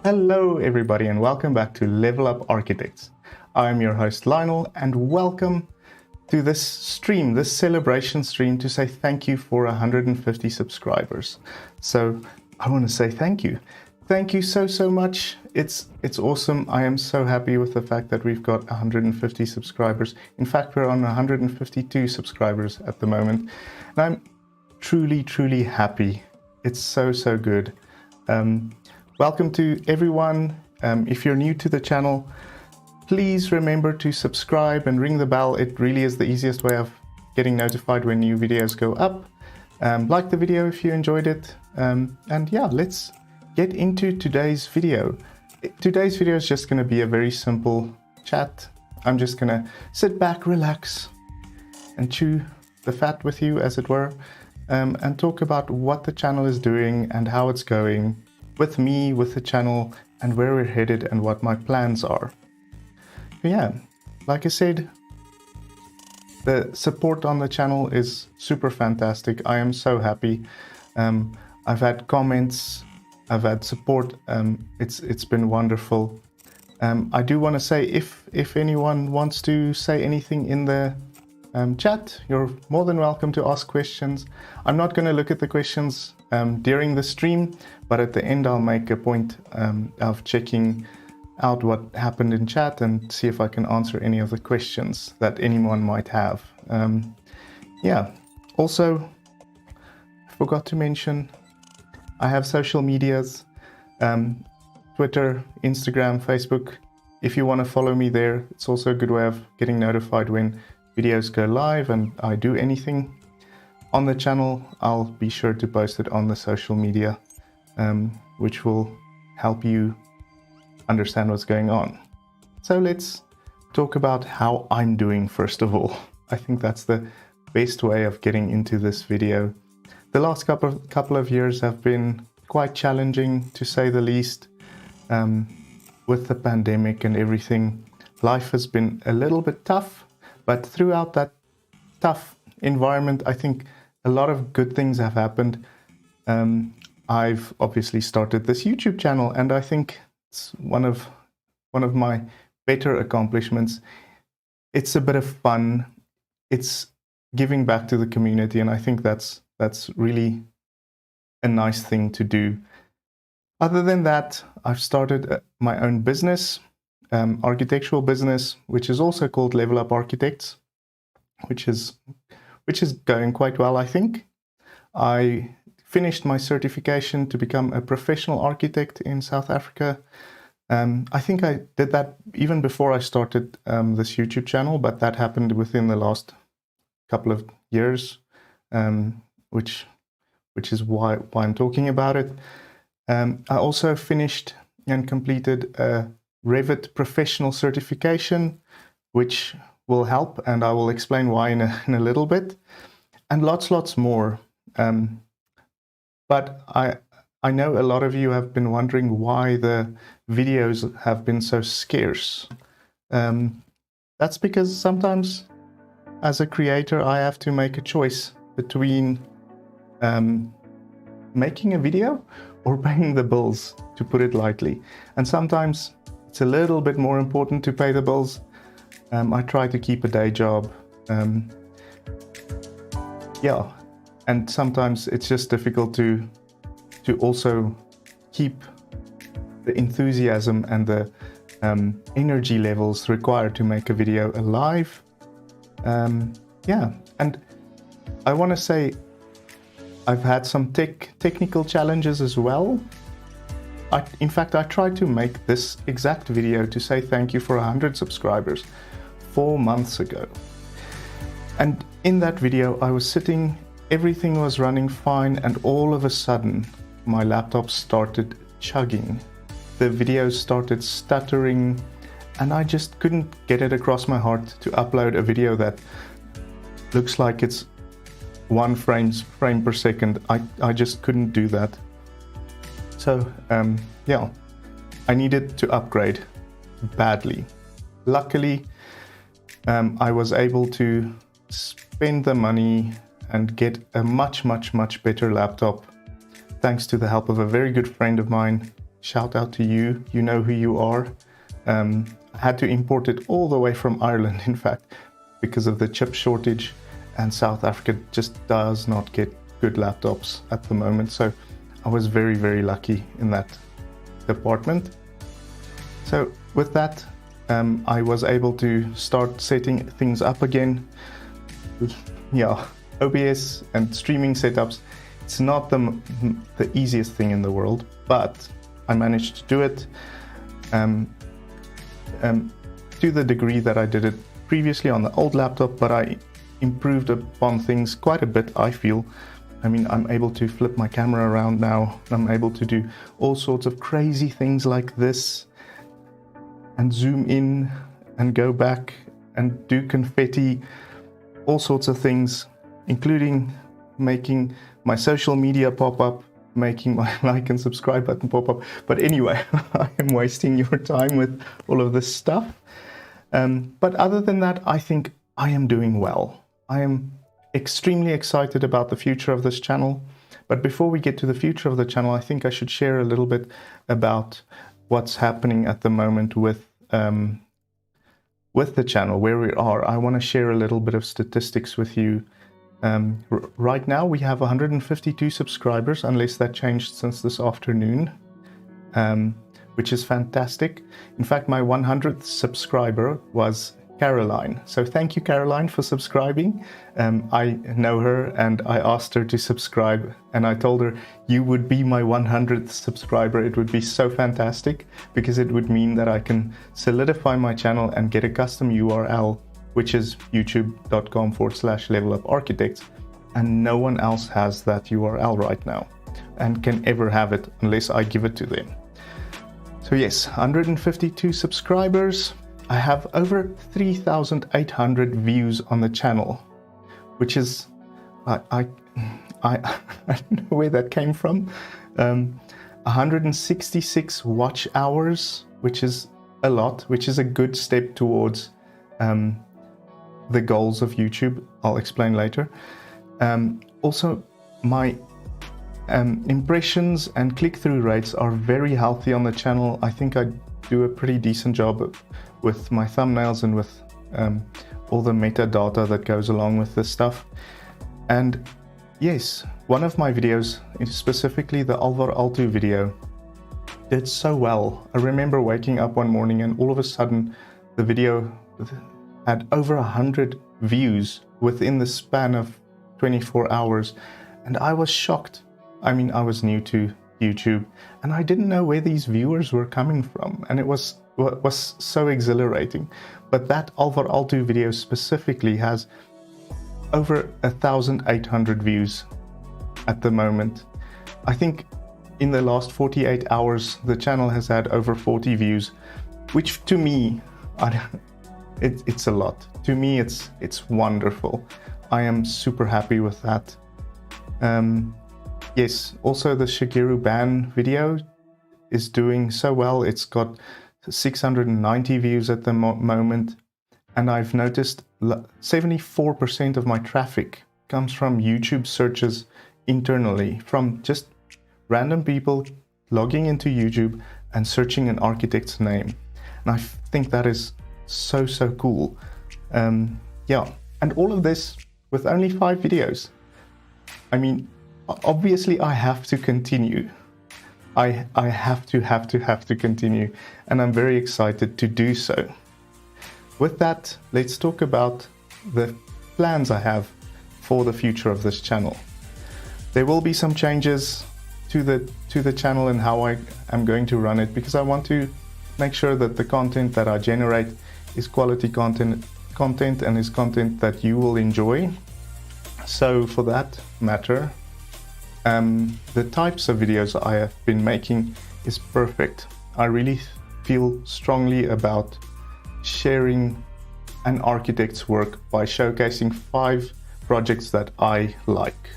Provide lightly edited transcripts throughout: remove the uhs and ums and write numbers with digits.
Hello everybody and welcome back to Level Up Architects. I'm your host Lionel and welcome to this stream, this celebration stream to say thank you for 150 subscribers. So I want to say thank you. Thank you so much. It's awesome. I am so happy with the fact that we've got 150 subscribers. In fact, we're on 152 subscribers at the moment. And I'm truly happy. It's so good. Welcome to everyone. If you're new to the channel, please remember to subscribe and ring the bell. It really is the easiest way of getting notified when new videos go up. Like the video if you enjoyed it. And yeah, let's get into today's video. Today's video is just going to be a very simple chat. I'm just going to sit back, relax, and chew the fat with you, as it were, and talk about what the channel is doing and how it's going with me, with the channel, and where we're headed and what my plans are. Yeah, like I said, the support on the channel is super fantastic. I am so happy. I've had comments, I've had support. It's been wonderful. I do want to say, if anyone wants to say anything in the chat, you're more than welcome to ask questions. I'm not going to look at the questions during the stream, but at the end I'll make a point of checking out what happened in chat and see if I can answer any of the questions that anyone might have. Yeah, also I forgot to mention I have social medias, Twitter, Instagram, Facebook. If you want to follow me there, it's also a good way of getting notified when videos go live and I do anything on the channel. I'll be sure to post it on the social media, which will help you understand what's going on. So let's talk about how I'm doing first of all. I think that's the best way of getting into this video. The last couple of years have been quite challenging, to say the least, with the pandemic and everything. Life has been a little bit tough, but throughout that tough environment, I think a lot of good things have happened. I've obviously started this YouTube channel, and I think it's one of my better accomplishments. It's a bit of fun. It's giving back to the community, and I think that's really a nice thing to do. Other than that, I've started my own business, architectural business, which is also called Level Up Architects, which is going quite well, I think. I finished my certification to become a professional architect in South Africa. I think I did that even before I started this YouTube channel, but that happened within the last couple of years, which is why I'm talking about it. I also finished and completed a Revit professional certification, which will help, and I will explain why in a little bit, and lots more. But I know a lot of you have been wondering why the videos have been so scarce. That's because sometimes as a creator I have to make a choice between making a video or paying the bills, to put it lightly. And sometimes it's a little bit more important to pay the bills. I try to keep a day job. Yeah, and sometimes it's just difficult to also keep the enthusiasm and the energy levels required to make a video alive. Yeah, and I want to say I've had some technical challenges as well. In fact, I tried to make this exact video to say thank you for 100 subscribers 4 months ago. And in that video, I was sitting, everything was running fine, and all of a sudden, my laptop started chugging. The videos started stuttering, and I just couldn't get it across my heart to upload a video that looks like it's 1 frame per second. I just couldn't do that. So yeah, I needed to upgrade badly. Luckily, I was able to spend the money and get a much better laptop, thanks to the help of a very good friend of mine shout out to you. You know who you are. I had to import it all the way from Ireland, in fact, because of the chip shortage, and South Africa just does not get good laptops at the moment. So I was very, very lucky in that department. So with that, I was able to start setting things up again. Yeah, OBS and streaming setups, it's not the easiest thing in the world, but I managed to do it to the degree that I did it previously on the old laptop, but I improved upon things quite a bit, I feel. I mean, I'm able to flip my camera around now. I'm able to do all sorts of crazy things like this, and zoom in and go back and do confetti, all sorts of things, including making my social media pop up, making my like and subscribe button pop up. But anyway, I am wasting your time with all of this stuff. But other than that, I think I am doing well. I am extremely excited about the future of this channel. But before we get to the future of the channel, I think I should share a little bit about what's happening at the moment with the channel, where we are. I want to share a little bit of statistics with you. Right now we have 152 subscribers, unless that changed since this afternoon, which is fantastic. In fact, my 100th subscriber was Caroline. So thank you, Caroline, for subscribing. I know her and I asked her to subscribe, and I told her, you would be my 100th subscriber. It would be so fantastic, because it would mean that I can solidify my channel and get a custom URL, which is youtube.com/leveluparchitects. And no one else has that URL right now and can ever have it unless I give it to them. So yes, 152 subscribers. I have over 3,800 views on the channel, which is, I don't know where that came from. 166 watch hours, which is a lot, which is a good step towards the goals of YouTube. I'll explain later. Also, my impressions and click-through rates are very healthy on the channel. I think I do a pretty decent job with my thumbnails and with all the metadata that goes along with this stuff. And yes, one of my videos, specifically the Alvar Aalto video, did so well. I remember waking up one morning and all of a sudden the video had over 100 views within the span of 24 hours. And I was shocked. I mean, I was new to YouTube and I didn't know where these viewers were coming from. And it was so exhilarating. But that Alvar Aalto video specifically has over 1,800 views at the moment. I think in the last 48 hours, the channel has had over 40 views, which to me, it's a lot. To me, it's wonderful. I am super happy with that. Yes, also the Shigeru Ban video is doing so well. It's got 690 views at the moment, and I've noticed 74% of my traffic comes from YouTube searches internally, from just random people logging into YouTube and searching an architect's name. And I think that is so cool. Yeah, and all of this with only 5 videos. I mean, obviously I have to continue. I have to continue, and I'm very excited to do so. With that, let's talk about the plans I have for the future of this channel. There will be some changes to the channel and how I am going to run it, because I want to make sure that the content that I generate is quality content and is content that you will enjoy. So for that matter, the types of videos I have been making is perfect. I really feel strongly about sharing an architect's work by showcasing 5 projects that I like.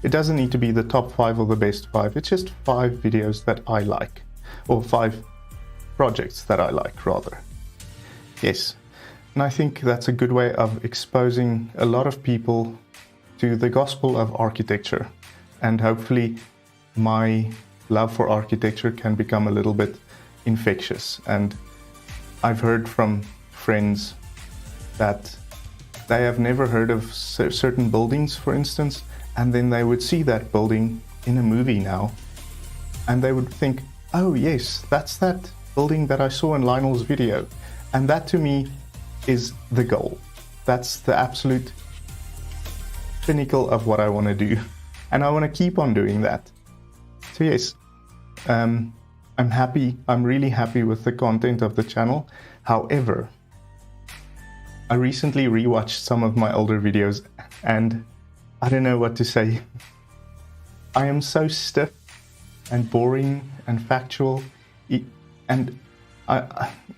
It doesn't need to be the top 5 or the best 5. It's just 5 videos that I like, or 5 projects that I like, rather. Yes, and I think that's a good way of exposing a lot of people to the gospel of architecture, and hopefully my love for architecture can become a little bit infectious. And I've heard from friends that they have never heard of certain buildings, for instance, and then they would see that building in a movie now, and they would think, oh yes, that's that building that I saw in Lionel's video. And that to me is the goal. That's the absolute pinnacle of what I want to do. And I want to keep on doing that. So yes, I'm happy. I'm really happy with the content of the channel. However, I recently rewatched some of my older videos and I don't know what to say. I am so stiff and boring and factual, and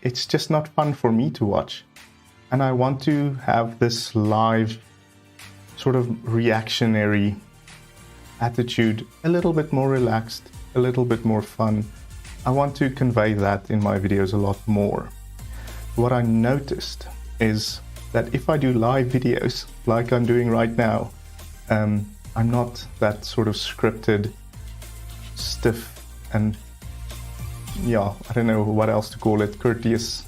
it's just not fun for me to watch. And I want to have this live sort of reactionary attitude, a little bit more relaxed, a little bit more fun. I want to convey that in my videos a lot more. What I noticed is that if I do live videos like I'm doing right now, I'm not that sort of scripted, stiff, and yeah, I don't know what else to call it, courteous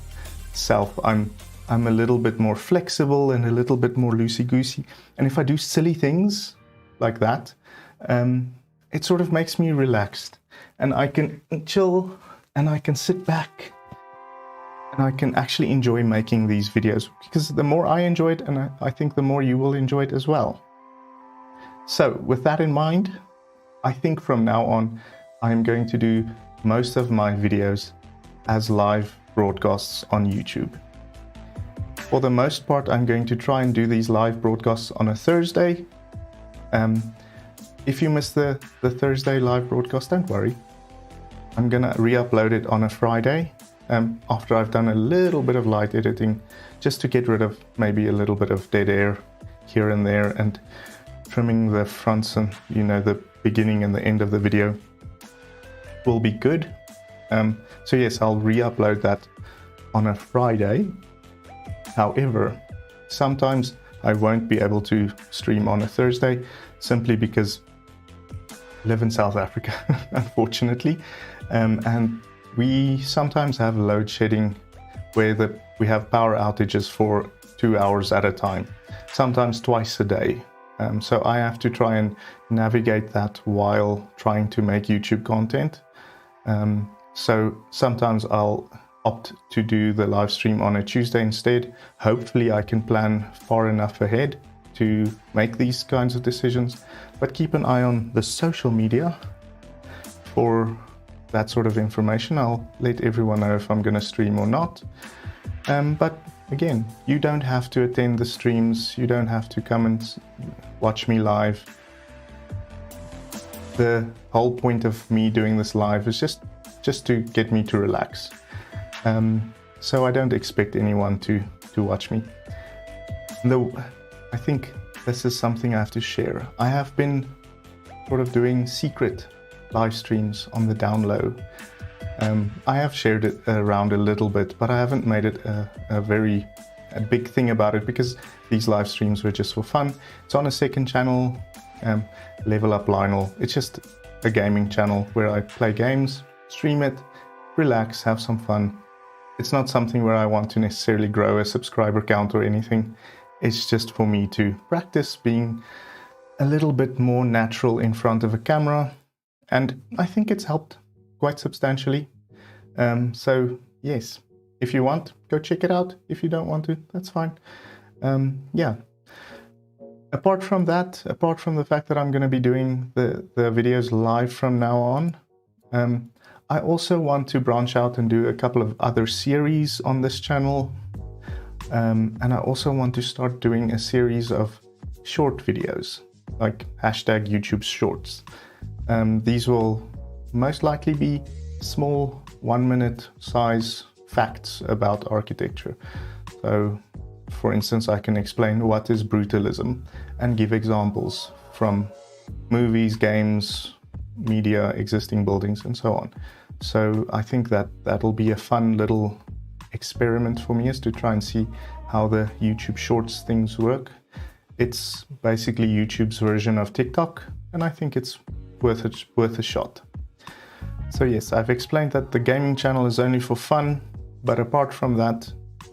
self. I'm a little bit more flexible and a little bit more loosey-goosey. And if I do silly things like that, it sort of makes me relaxed. And I can chill and I can sit back and I can actually enjoy making these videos, because the more I enjoy it, and I think the more you will enjoy it as well. So with that in mind, I think from now on, I'm going to do most of my videos as live broadcasts on YouTube. For the most part, I'm going to try and do these live broadcasts on a Thursday. If you miss the Thursday live broadcast, don't worry. I'm gonna re-upload it on a Friday after I've done a little bit of light editing, just to get rid of maybe a little bit of dead air here and there, and trimming the fronts and, you know, the beginning and the end of the video will be good. So yes, I'll re-upload that on a Friday. However, sometimes I won't be able to stream on a Thursday simply because I live in South Africa, unfortunately. And we sometimes have load shedding where we have power outages for 2 hours at a time, sometimes twice a day. So I have to try and navigate that while trying to make YouTube content. So sometimes I'll opt to do the live stream on a Tuesday instead. Hopefully I can plan far enough ahead to make these kinds of decisions, but keep an eye on the social media for that sort of information. I'll let everyone know if I'm going to stream or not. But again, you don't have to attend the streams. You don't have to come and watch me live. The whole point of me doing this live is just to get me to relax. So I don't expect anyone to watch me. Though I think this is something I have to share. I have been sort of doing secret live streams on the down low. I have shared it around a little bit, but I haven't made it a big thing about it, because these live streams were just for fun. It's on a second channel, Level Up Lionel. It's just a gaming channel where I play games, stream it, relax, have some fun. It's not something where I want to necessarily grow a subscriber count or anything. It's just for me to practice being a little bit more natural in front of a camera. And I think it's helped quite substantially. So yes, if you want, go check it out. If you don't want to, that's fine. Yeah. Apart from that, apart from the fact that I'm going to be doing the videos live from now on, I also want to branch out and do a couple of other series on this channel. And I also want to start doing a series of short videos, like hashtag YouTube Shorts. These will most likely be small 1-minute size facts about architecture. So, for instance, I can explain what is brutalism and give examples from movies, games, media, existing buildings, and so on. So I think that that'll be a fun little experiment for me, is to try and see how the YouTube Shorts things work. It's basically YouTube's version of TikTok, and I think it's worth a shot. So yes, I've explained that the gaming channel is only for fun, but apart from that,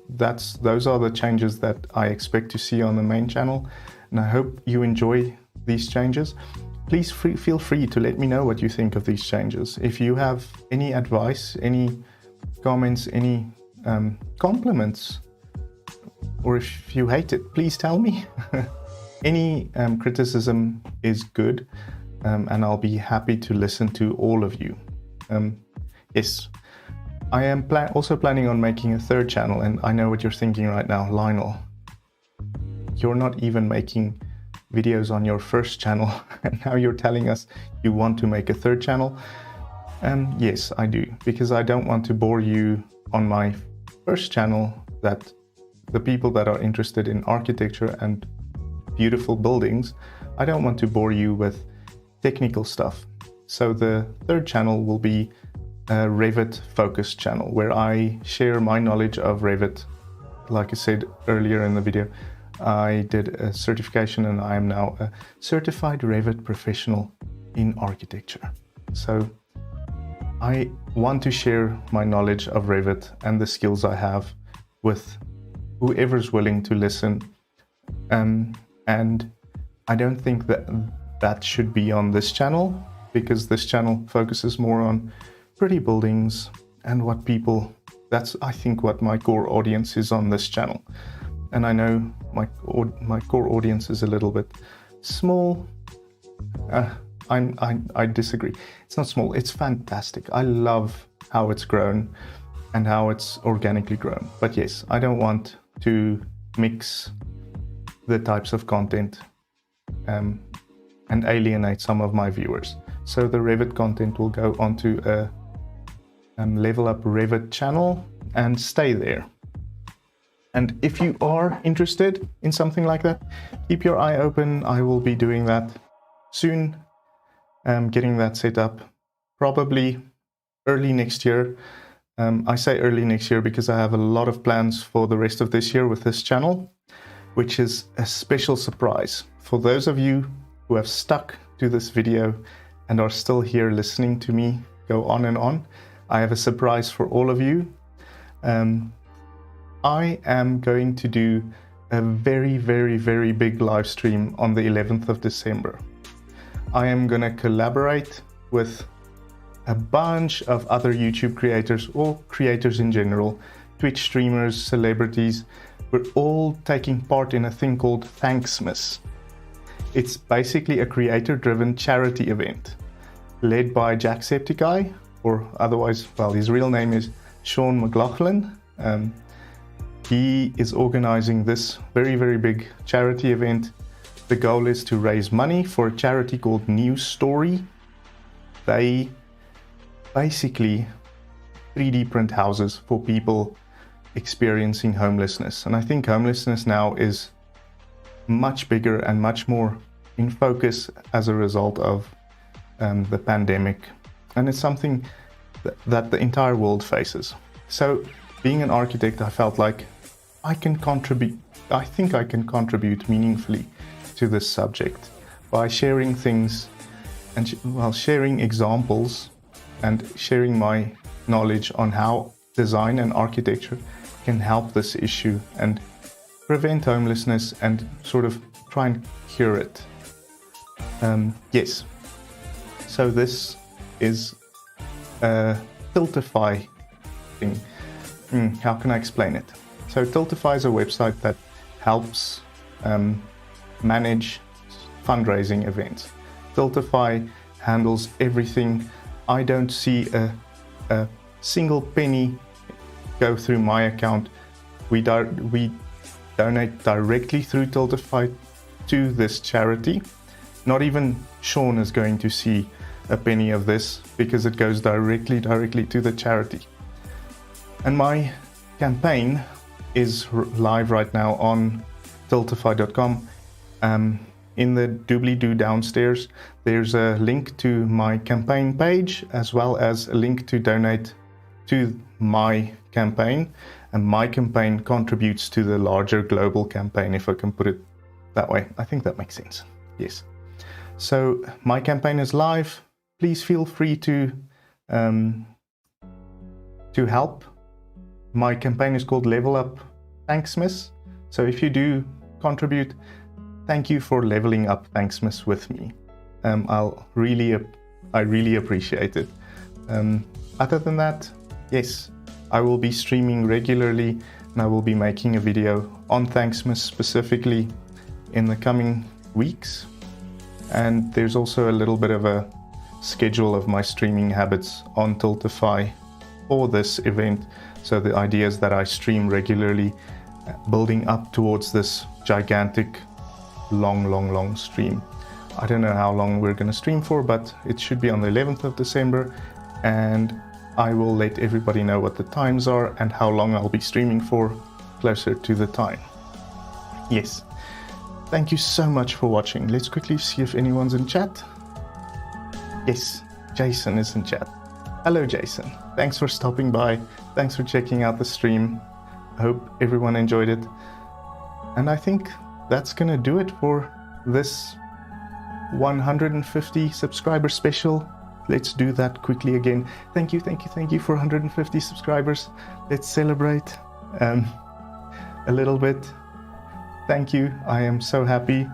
those are the changes that I expect to see on the main channel, and I hope you enjoy these changes. Please feel free to let me know what you think of these changes. If you have any advice, any comments, any compliments, or if you hate it, please tell me. Any criticism is good, and I'll be happy to listen to all of you. Yes, I am also planning on making a third channel, and I know what you're thinking right now, Lionel. You're not even making videos on your first channel, and now you're telling us you want to make a third channel. Yes, I do, because I don't want to bore you on my first channel, that the people that are interested in architecture and beautiful buildings, I don't want to bore you with technical stuff. So the third channel will be a Revit focused channel where I share my knowledge of Revit. Like I said earlier in the video, I did a certification and I am now a certified Revit professional in architecture. So I want to share my knowledge of Revit and the skills I have with whoever's willing to listen. And I don't think that should be on this channel, because this channel focuses more on pretty buildings and what people, that's I think what my core audience is on this channel. And I know my core audience is a little bit small. I disagree. It's not small, it's fantastic. I love how it's grown and how it's organically grown. But yes, I don't want to mix the types of content and alienate some of my viewers. So the Revit content will go onto a Level Up Revit channel and stay there. And if you are interested in something like that, keep your eye open. I will be doing that soon, getting that set up probably early next year. I say early next year because I have a lot of plans for the rest of this year with this channel, which is a special surprise. For those of you who have stuck to this video and are still here listening to me go on and on, I have a surprise for all of you. I am going to do a very, very, very big live stream on the 11th of December. I am going to collaborate with a bunch of other YouTube creators, or creators in general, Twitch streamers, celebrities. We're all taking part in a thing called Thankmas. It's basically a creator-driven charity event led by Jacksepticeye, or otherwise, well, his real name is Sean McLaughlin. He is organizing this very, very big charity event. The goal is to raise money for a charity called New Story. They basically 3D print houses for people experiencing homelessness. And I think homelessness now is much bigger and much more in focus as a result of the pandemic. And it's something that the entire world faces. So being an architect, I felt like I think I can contribute meaningfully to this subject by sharing things and sharing examples and sharing my knowledge on how design and architecture can help this issue and prevent homelessness and sort of try and cure it. Yes, so this is a Tiltify thing. How can I explain it? So Tiltify is a website that helps manage fundraising events. Tiltify handles everything. I don't see a single penny go through my account. We donate directly through Tiltify to this charity. Not even Sean is going to see a penny of this because it goes directly to the charity. And my campaign is live right now on tiltify.com. In the doobly-doo downstairs, there's a link to my campaign page, as well as a link to donate to my campaign. And my campaign contributes to the larger global campaign, if I can put it that way. I think that makes sense. Yes. So my campaign is live. Please feel free to to help. My campaign is called Level Up Thankmas. So if you do contribute, thank you for leveling up Thankmas with me. I really appreciate it. Other than that, yes, I will be streaming regularly, and I will be making a video on Thankmas specifically in the coming weeks. And there's also a little bit of a schedule of my streaming habits on Tiltify for this event. So the idea is that I stream regularly, building up towards this gigantic, long stream. I don't know how long we're going to stream for, but it should be on the 11th of December, and I will let everybody know what the times are and how long I'll be streaming for closer to the time. Yes. Thank you so much for watching. Let's quickly see if anyone's in chat. Yes, Jason is in chat. Hello, Jason. Thanks for stopping by. Thanks for checking out the stream. I hope everyone enjoyed it. And I think that's gonna do it for this 150 subscriber special. Let's do that quickly again. Thank you for 150 subscribers. Let's celebrate a little bit. Thank you. I am so happy.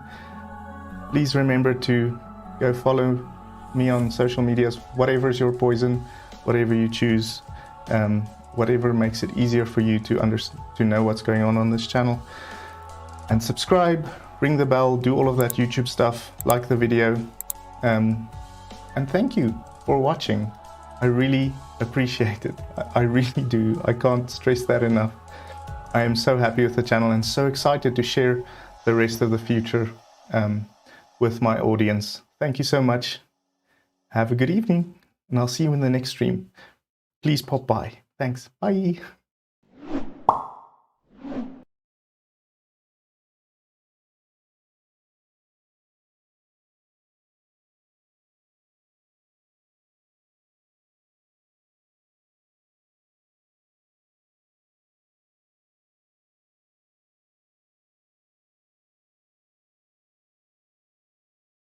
Please remember to go follow me on social medias, whatever is your poison, whatever you choose, whatever makes it easier for you to know what's going on this channel. And subscribe, ring the bell, do all of that YouTube stuff, like the video. And thank you for watching. I really appreciate it. I really do. I can't stress that enough. I am so happy with the channel and so excited to share the rest of the future with my audience. Thank you so much. Have a good evening, and I'll see you in the next stream. Please pop by. Thanks. Bye.